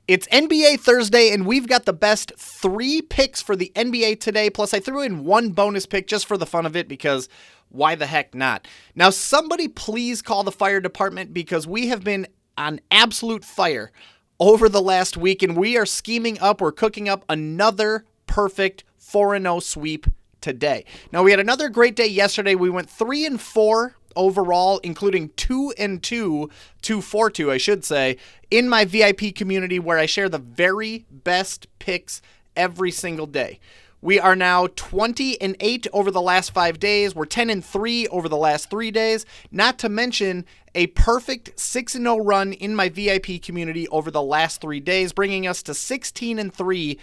It's NBA Thursday, and we've got the best 3 picks for the NBA today. Plus, I threw in 1 bonus pick just for the fun of it because why the heck not? Now, somebody please call the fire department because we have been on absolute fire over the last week, and we are we're cooking up another perfect 4-0 sweep today. Now, we had another great day yesterday. We went 3-4 overall, including 2-2, 2-4-2, I should say, in my VIP community where I share the very best picks every single day. We are now 20-8 over the last 5 days. We're 10-3 over the last 3 days, not to mention a perfect 6-0 run in my VIP community over the last 3 days, bringing us to 16-3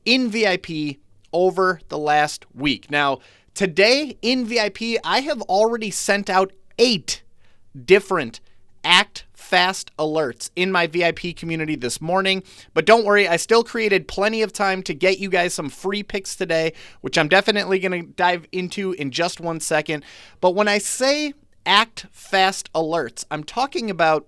in VIP over the last week. Now, today in VIP, I have already sent out 8 different Act Fast alerts in my VIP community this morning. But don't worry, I still created plenty of time to get you guys some free picks today, which I'm definitely going to dive into in just 1 second. But when I say Act Fast alerts, I'm talking about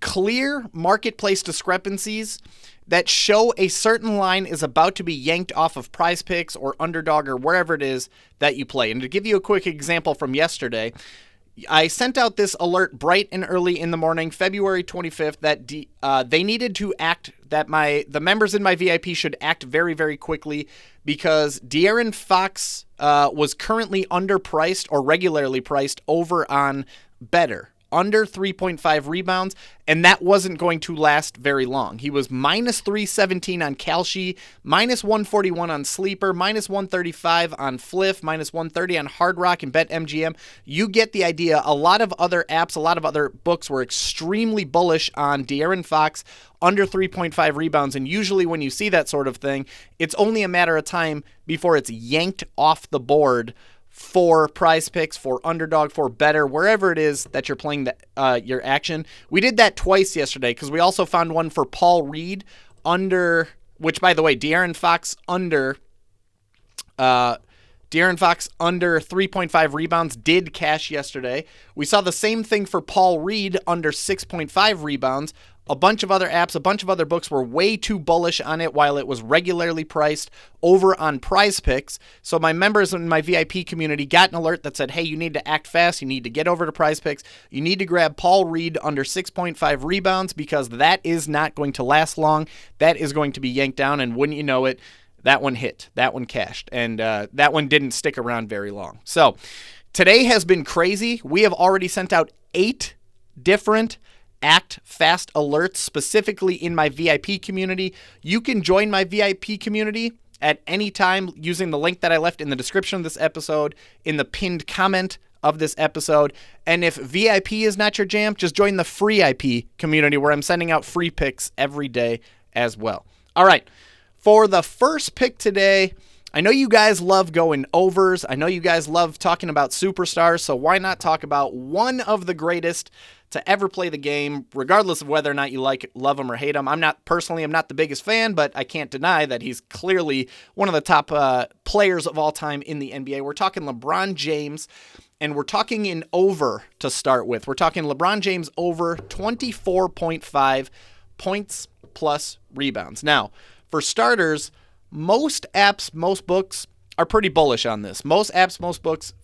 clear marketplace discrepancies that show a certain line is about to be yanked off of PrizePicks or Underdog or wherever it is that you play. And to give you a quick example from yesterday, I sent out this alert bright and early in the morning, February 25th, that they needed to act, that the members in my VIP should act very, very quickly because De'Aaron Fox was currently underpriced or regularly priced over on Betr, under 3.5 rebounds, and that wasn't going to last very long. He was minus 317 on Kalshi, minus 141 on Sleeper, minus 135 on Fliff, minus 130 on Hard Rock and BetMGM. You get the idea. A lot of other apps, a lot of other books were extremely bullish on De'Aaron Fox under 3.5 rebounds, and usually when you see that sort of thing, it's only a matter of time before it's yanked off the board for PrizePicks, for Underdog, for Betr, wherever it is that you're playing your action. We did that twice yesterday because we also found one for Paul Reed under, which by the way, De'Aaron Fox under 3.5 rebounds did cash yesterday. We saw the same thing for Paul Reed under 6.5 rebounds. A bunch of other apps, a bunch of other books were way too bullish on it while it was regularly priced over on PrizePicks. So my members in my VIP community got an alert that said, hey, you need to act fast. You need to get over to PrizePicks. You need to grab Paul Reed under 6.5 rebounds because that is not going to last long. That is going to be yanked down, and wouldn't you know it, that one hit. That one cashed, and that one didn't stick around very long. So today has been crazy. We have already sent out 8 different Act Fast alerts specifically in my VIP community. You can join my VIP community at any time using the link that I left in the description of this episode, in the pinned comment of this episode. And if VIP is not your jam, just join the free IP community where I'm sending out free picks every day as well. All right, for the first pick today, I know you guys love going overs. I know you guys love talking about superstars, so why not talk about one of the greatest to ever play the game, regardless of whether or not you love him or hate him. I'm not the biggest fan, but I can't deny that he's clearly one of the top players of all time in the NBA. We're talking LeBron James, and we're talking in over to start with. We're talking LeBron James over 24.5 points plus rebounds. Now, for starters, most apps, most books are pretty bullish on this. Most apps, most books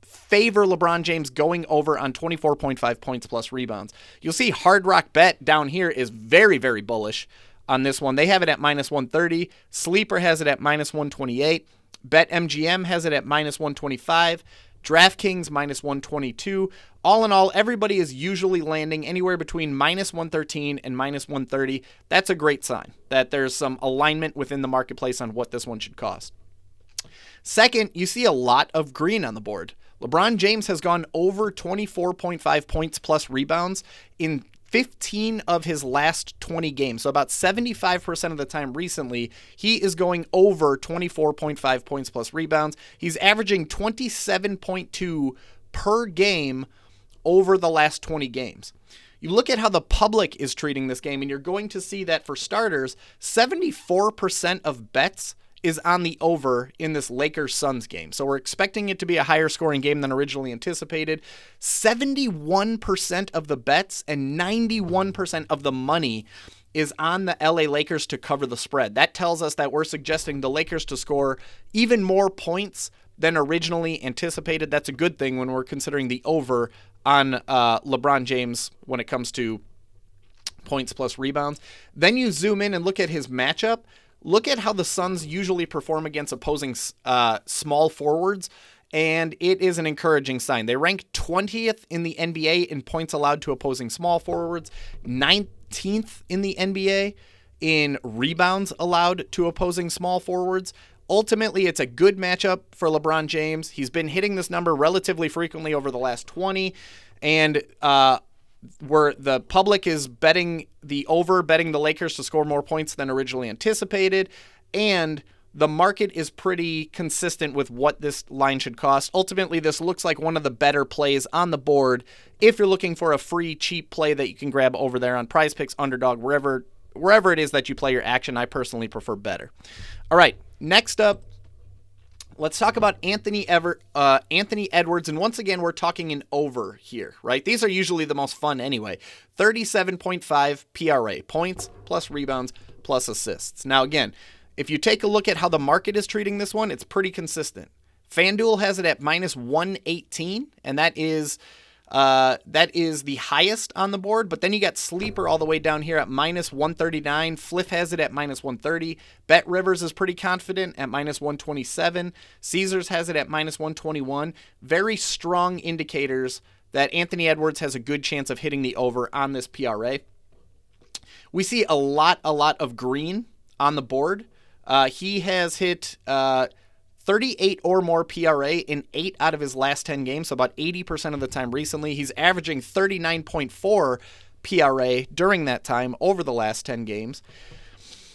favor LeBron James going over on 24.5 points plus rebounds. You'll see Hard Rock Bet down here is very, very bullish on this one. They have it at minus 130. Sleeper has it at minus 128. BetMGM has it at minus 125. DraftKings minus 122. All in all, everybody is usually landing anywhere between minus 113 and minus 130. That's a great sign that there's some alignment within the marketplace on what this one should cost. Second, you see a lot of green on the board. LeBron James has gone over 24.5 points plus rebounds in 15 of his last 20 games. So about 75% of the time recently, he is going over 24.5 points plus rebounds. He's averaging 27.2 per game over the last 20 games. You look at how the public is treating this game, and you're going to see that for starters, 74% of bets is on the over in this Lakers-Suns game. So we're expecting it to be a higher scoring game than originally anticipated. 71% of the bets and 91% of the money is on the LA Lakers to cover the spread. That tells us that we're suggesting the Lakers to score even more points than originally anticipated. That's a good thing when we're considering the over on LeBron James when it comes to points plus rebounds. Then you zoom in and look at his matchup. Look at how the Suns usually perform against opposing small forwards, and it is an encouraging sign. They rank 20th in the NBA in points allowed to opposing small forwards, 19th in the NBA in rebounds allowed to opposing small forwards. Ultimately, it's a good matchup for LeBron James. He's been hitting this number relatively frequently over the last 20, and where the public is betting the over, betting the Lakers to score more points than originally anticipated, and the market is pretty consistent with what this line should cost. Ultimately, this looks like one of the better plays on the board if you're looking for a free, cheap play that you can grab over there on PrizePicks, Underdog, wherever it is that you play your action. I personally prefer Betr. All right, next up, let's talk about Anthony Edwards, and once again, we're talking an over here, right? These are usually the most fun anyway. 37.5 PRA, points plus rebounds plus assists. Now again, if you take a look at how the market is treating this one, it's pretty consistent. FanDuel has it at minus 118, and that is the highest on the board, but then you got Sleeper all the way down here at minus 139. Fliff has it at minus 130. Bet Rivers is pretty confident at minus 127. Caesars has it at minus 121. Very strong indicators that Anthony Edwards has a good chance of hitting the over on this PRA. We see a lot of green on the board. He has hit 38 or more PRA in 8 out of his last 10 games, so about 80% of the time recently. He's averaging 39.4 PRA during that time over the last 10 games.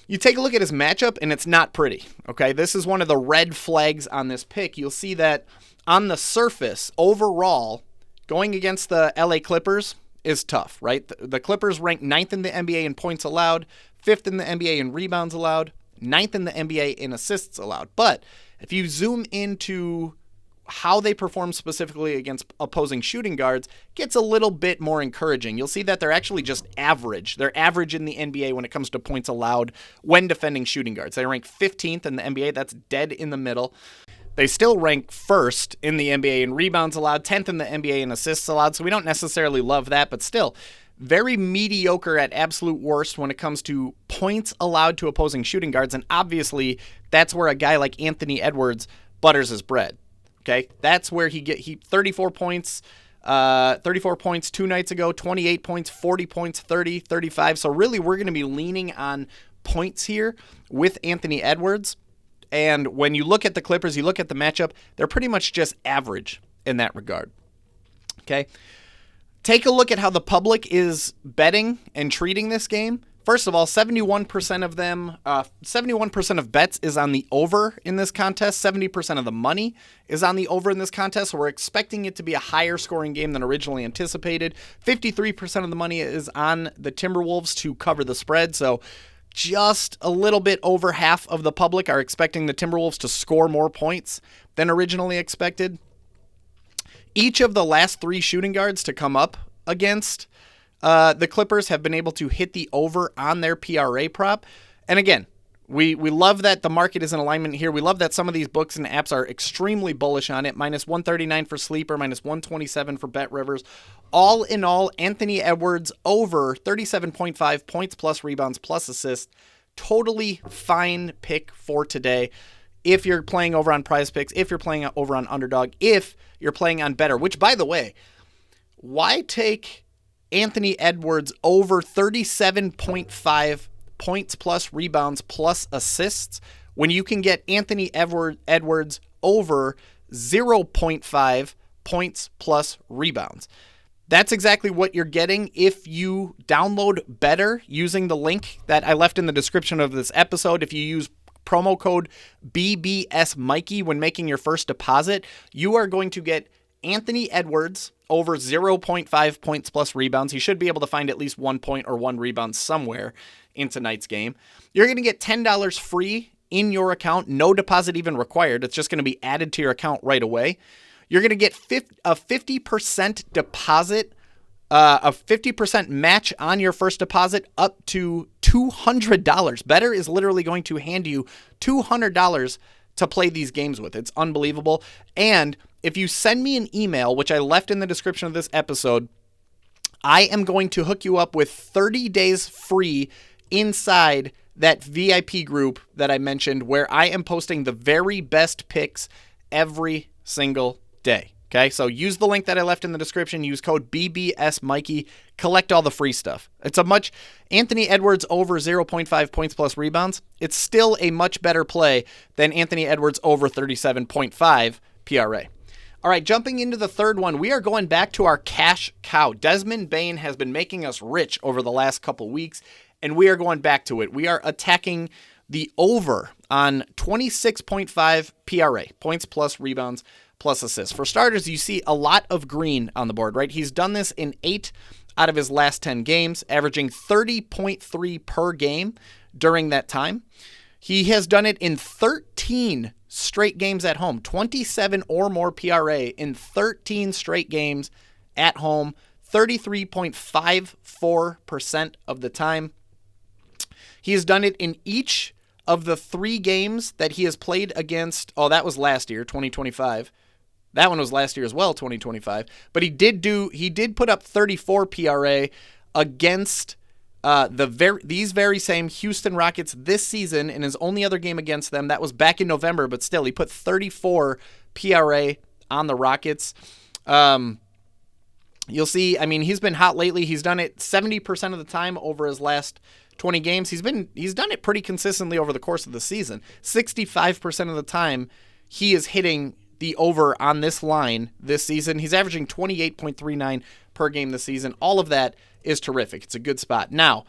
You take a look at his matchup, and it's not pretty, okay? This is one of the red flags on this pick. You'll see that on the surface, overall, going against the LA Clippers is tough, right? The Clippers rank 9th in the NBA in points allowed, 5th in the NBA in rebounds allowed, 9th in the NBA in assists allowed. But if you zoom into how they perform specifically against opposing shooting guards, it gets a little bit more encouraging. You'll see that they're actually just average. They're average in the NBA when it comes to points allowed when defending shooting guards. They rank 15th in the NBA. That's dead in the middle. They still rank 1st in the NBA in rebounds allowed, 10th in the NBA in assists allowed, so we don't necessarily love that, but still very mediocre at absolute worst when it comes to points allowed to opposing shooting guards, and obviously that's where a guy like Anthony Edwards butters his bread. Okay, that's where he 34 points 2 nights ago, 28 points, 40 points, 30, 35. So really we're going to be leaning on points here with Anthony Edwards. And when you look at the Clippers, you look at the matchup, they're pretty much just average in that regard. Okay. Take a look at how the public is betting and treating this game. First of all, 71% of them, 71% of bets is on the over in this contest. 70% of the money is on the over in this contest. So we're expecting it to be a higher scoring game than originally anticipated. 53% of the money is on the Timberwolves to cover the spread. So just a little bit over half of the public are expecting the Timberwolves to score more points than originally expected. Each of the last 3 shooting guards to come up against the Clippers have been able to hit the over on their PRA prop. And again, we love that the market is in alignment here. We love that some of these books and apps are extremely bullish on it. Minus 139 for Sleeper, minus 127 for Bet Rivers. All in all, Anthony Edwards over 37.5 points plus rebounds plus assists. Totally fine pick for today. If you're playing over on PrizePicks, if you're playing over on Underdog, if you're playing on Betr, which, by the way, why take Anthony Edwards over 37.5 points plus rebounds plus assists when you can get Anthony Edwards over 0.5 points plus rebounds? That's exactly what you're getting if you download Betr using the link that I left in the description of this episode. If you use promo code BBSMikey when making your first deposit, you are going to get Anthony Edwards over 0.5 points plus rebounds. He should be able to find at least 1 point or 1 rebound somewhere in tonight's game. You're going to get $10 free in your account, no deposit even required. It's just going to be added to your account right away. You're going to get a 50% deposit, a 50% match on your first deposit up to $200. Betr is literally going to hand you $200 to play these games with. It's unbelievable. And if you send me an email, which I left in the description of this episode, I am going to hook you up with 30 days free inside that VIP group that I mentioned, where I am posting the very best picks every single day. Okay, so use the link that I left in the description. Use code BBSMikey. Collect all the free stuff. It's Anthony Edwards over 0.5 points plus rebounds. It's still a much better play than Anthony Edwards over 37.5 PRA. All right, jumping into the third one, we are going back to our cash cow. Desmond Bane has been making us rich over the last couple weeks, and we are going back to it. We are attacking the over on 26.5 PRA, points plus rebounds plus assists. For starters, you see a lot of green on the board, right? He's done this in 8 out of his last 10 games, averaging 30.3 per game during that time. He has done it in 13 straight games at home, 27 or more PRA in 13 straight games at home, 33.54% of the time. He has done it in each of the 3 games that he has played against. Oh, that was last year, 2025. That one was last year as well, 2025. But he did put up 34 PRA against these very same Houston Rockets this season in his only other game against them. That was back in November, but still, he put 34 PRA on the Rockets. You'll see, I mean, he's been hot lately. He's done it 70% of the time over his last 20 games. He's done it pretty consistently over the course of the season. 65% of the time, he is hitting the over on this line this season. He's averaging 28.39 per game this season. All of that is terrific. It's a good spot. Now,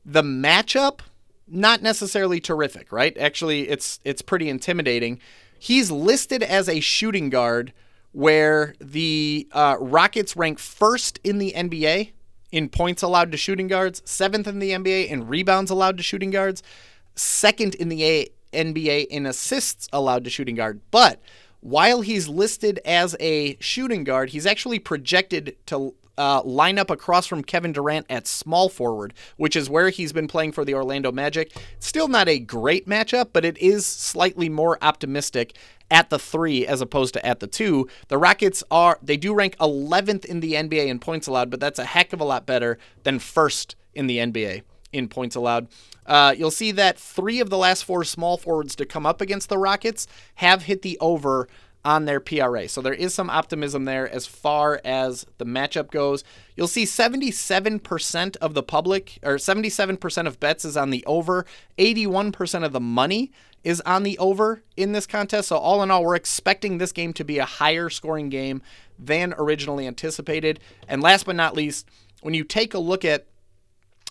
the matchup, not necessarily terrific, right? Actually, it's pretty intimidating. He's listed as a shooting guard, where the Rockets rank first in the NBA in points allowed to shooting guards, 7th in the NBA in rebounds allowed to shooting guards, 2nd in the NBA in assists allowed to shooting guard. But while he's listed as a shooting guard, he's actually projected to line up across from Kevin Durant at small forward, which is where he's been playing for the Orlando Magic. Still not a great matchup, but it is slightly more optimistic at the 3 as opposed to at the 2. The Rockets do rank 11th in the NBA in points allowed, but that's a heck of a lot better than first in the NBA in points allowed. You'll see that 3 of the last 4 small forwards to come up against the Rockets have hit the over on their PRA. So there is some optimism there as far as the matchup goes. You'll see 77% of the public, or 77% of bets is on the over. 81% of the money is on the over in this contest. So all in all, we're expecting this game to be a higher scoring game than originally anticipated. And last but not least, when you take a look at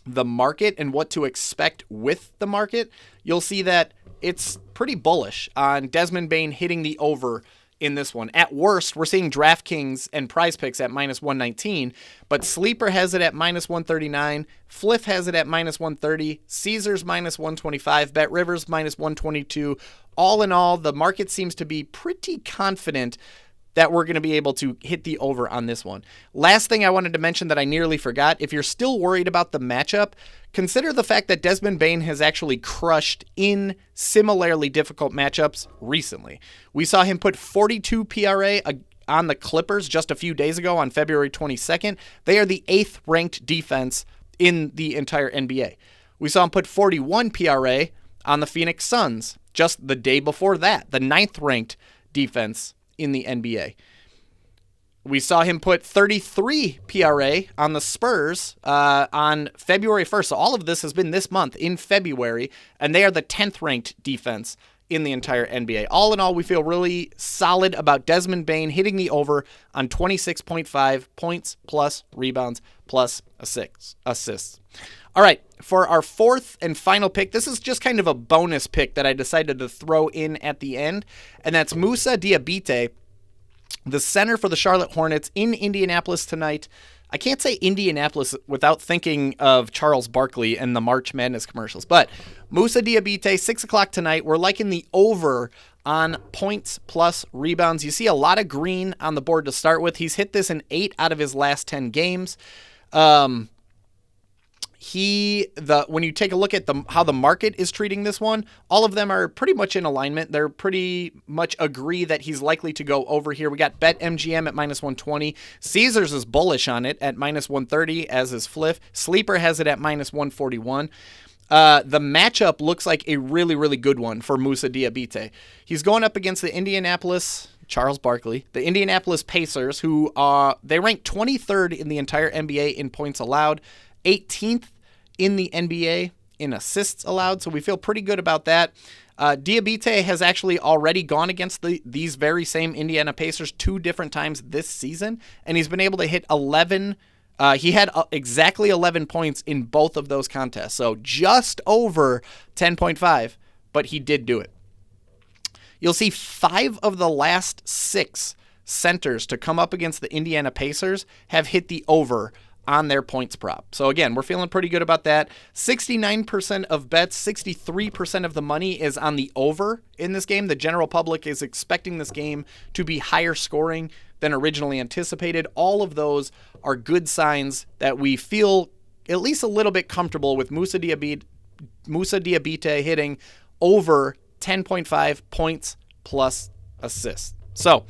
the market and what to expect with the market, you'll see that it's pretty bullish on Desmond Bane hitting the over in this one. At worst, we're seeing DraftKings and PrizePicks at minus 119, but Sleeper has it at minus 139, Fliff has it at minus 130, Caesars minus 125, Bet Rivers minus 122. All in all, the market seems to be pretty confident that we're going to be able to hit the over on this one. Last thing I wanted to mention that I nearly forgot, if you're still worried about the matchup, consider the fact that Desmond Bane has actually crushed in similarly difficult matchups recently. We saw him put 42 PRA on the Clippers just a few days ago on February 22nd. They are the 8th ranked defense in the entire NBA. We saw him put 41 PRA on the Phoenix Suns just the day before that, the 9th ranked defense in the NBA. We saw him put 33 PRA on the Spurs on February 1st. So all of this has been this month in February, and they are the 10th ranked defense in the entire NBA. All in all, we feel really solid about Desmond Bane hitting the over on 26.5 points plus rebounds plus assists. All right, for our 4th and final pick, this is just kind of a bonus pick that I decided to throw in at the end, and that's Moussa Diabate, the center for the Charlotte Hornets in Indianapolis tonight I can't say Indianapolis without thinking of Charles Barkley and the March Madness commercials. But Moussa Diabate, 6 o'clock tonight. We're liking the over on points plus rebounds. You see a lot of green on the board to start with. He's hit this in 8 out of his last 10 games. When you take a look at how the market is treating this one, all of them are pretty much in alignment. They're pretty much agree that he's likely to go over here. We got BetMGM at minus 120. Caesars is bullish on it at minus 130, as is Fliff. Sleeper has it at minus 141. The matchup looks like a really, really good one for Moussa Diabate. He's going up against the Charles Barkley, the Indianapolis Pacers, who they rank 23rd in the entire NBA in points allowed, 18th in the NBA in assists allowed, so we feel pretty good about that. Diabate has actually already gone against these very same Indiana Pacers 2 different times this season, and he's been able to hit 11. He had exactly 11 points in both of those contests, so just over 10.5, but he did do it. You'll see 5 of the last 6 centers to come up against the Indiana Pacers have hit the over on their points prop. So again, we're feeling pretty good about that. 69% of bets, 63% of the money is on the over in this game. The general public is expecting this game to be higher scoring than originally anticipated. All of those are good signs that we feel at least a little bit comfortable with Moussa Diabate hitting over 10.5 points plus assists. So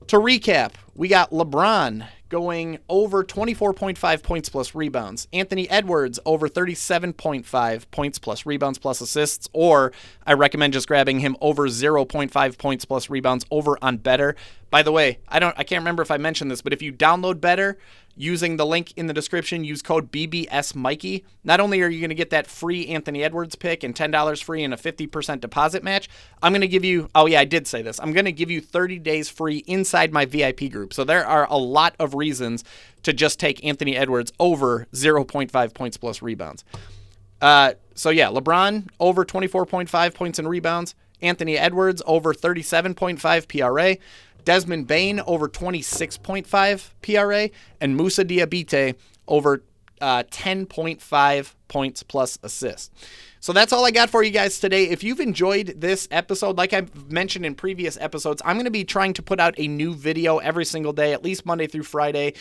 to recap, we got LeBron going over 24.5 points plus rebounds. Anthony Edwards over 37.5 points plus rebounds plus assists, or I recommend just grabbing him over 0.5 points plus rebounds over on Betr. By the way, I can't remember if I mentioned this, but if you download Betr using the link in the description, use code BBSMikey. Not only are you going to get that free Anthony Edwards pick and $10 free and a 50% deposit match, I'm going to give you, I did say this, I'm going to give you 30 days free inside my VIP group. So there are a lot of reasons to just take Anthony Edwards over 0.5 points plus rebounds. LeBron over 24.5 points and rebounds. Anthony Edwards over 37.5 PRA. Desmond Bane over 26.5 PRA, and Moussa Diabate over 10.5 points plus assists. So that's all I got for you guys today. If you've enjoyed this episode, like I've mentioned in previous episodes, I'm going to be trying to put out a new video every single day, at least Monday through Friday.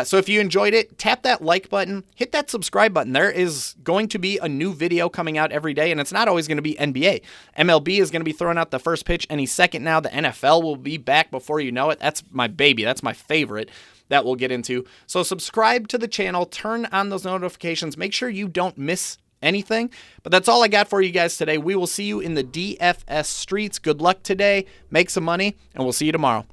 So if you enjoyed it, tap that like button, hit that subscribe button. There is going to be a new video coming out every day, and it's not always going to be NBA. MLB is going to be throwing out the first pitch any second now. The NFL will be back before you know it. That's my baby. That's my favorite that we'll get into. So subscribe to the channel, turn on those notifications, make sure you don't miss anything. But that's all I got for you guys today. We will see you in the DFS streets. Good luck today. Make some money, and we'll see you tomorrow.